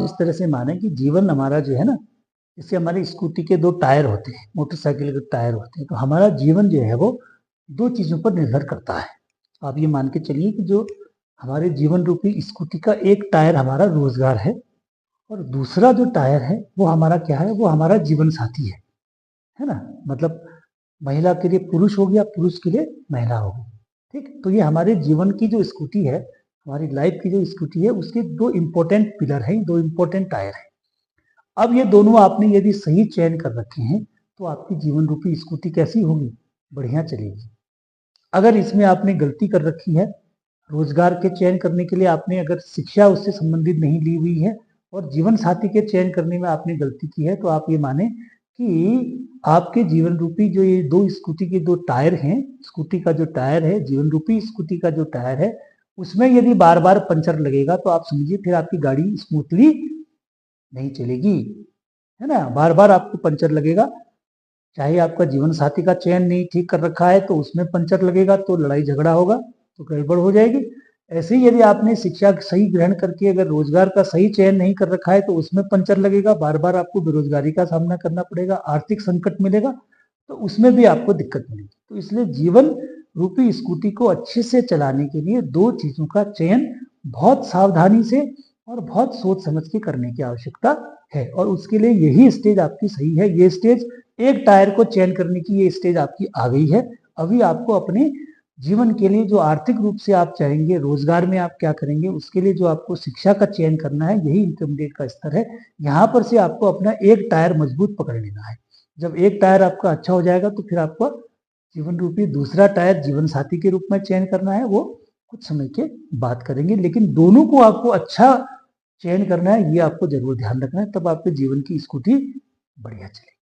इस तरह से माने कि जीवन हमारा जो है ना, जैसे हमारी स्कूटी के 2 टायर होते हैं, मोटरसाइकिल के टायर होते हैं, तो हमारा जीवन जो है वो 2 चीज़ों पर निर्भर करता है। आप ये मान के चलिए कि जो हमारे जीवन रूपी स्कूटी का एक टायर हमारा रोजगार है और दूसरा जो टायर है वो हमारा क्या है, वो हमारा जीवन साथी है ना? मतलब महिला के लिए पुरुष हो गया, पुरुष के लिए महिला हो गई, ठीक? तो ये हमारे जीवन की जो स्कूटी है, हमारी लाइफ की जो स्कूटी है, उसके 2 इम्पोर्टेंट पिलर हैं, 2 इम्पोर्टेंट टायर हैं। अब ये दोनों आपने यदि सही चयन कर रखे हैं, तो आपकी जीवन रूपी स्कूटी कैसी होगी? बढ़िया चलेगी। अगर इसमें आपने गलती कर रखी है, रोजगार के चयन करने के लिए आपने अगर शिक्षा उससे संबंधित नहीं ली हुई है और जीवन साथी के चयन करने में आपने गलती की है, तो आप ये माने कि आपके जीवन रूपी जो ये 2 स्कूटी के 2 टायर हैं, स्कूटी का जो टायर है, जीवन रूपी स्कूटी का जो टायर है, उसमें यदि बार-बार पंचर लगेगा तो आप समझिए फिर आपकी गाड़ी स्मूथली नहीं चलेगी, है ना? बार-बार आपको पंचर लगेगा, चाहे आपका जीवन साथी का चयन नहीं ठीक कर रखा है तो उसमें पंचर लगेगा, तो लड़ाई झगड़ा होगा, तो गड़बड़ हो जाएगी। ऐसे ही यदि आपने शिक्षा सही ग्रहण करके अगर रोजगार का सही चयन नहीं कर रखा है तो उसमें पंचर लगेगा, बार बार आपको बेरोजगारी का सामना करना पड़ेगा, आर्थिक संकट मिलेगा, तो उसमें भी आपको दिक्कत मिलेगी। तो इसलिए जीवन रूपी स्कूटी को अच्छे से चलाने के लिए 2 चीजों का चयन बहुत सावधानी से और बहुत सोच समझ के करने की आवश्यकता है, और उसके लिए यही स्टेज आपकी सही है। ये स्टेज, एक टायर को चयन करने की ये स्टेज आपकी आ गई है। अभी आपको अपने जीवन के लिए जो आर्थिक रूप से आप चाहेंगे, रोजगार में आप क्या करेंगे, उसके लिए जो आपको शिक्षा का चयन करना है, यही इंटरमीडिएट का स्तर है। यहाँ पर से आपको अपना एक टायर मजबूत पकड़ लेना है। जब एक टायर आपका अच्छा हो जाएगा तो फिर आपको जीवन रूपी दूसरा टायर जीवन साथी के रूप में चयन करना है, वो कुछ समय के बाद करेंगे, लेकिन दोनों को आपको अच्छा चयन करना है, ये आपको जरूर ध्यान रखना है, तब आपके जीवन की स्कूटी बढ़िया चलेगी।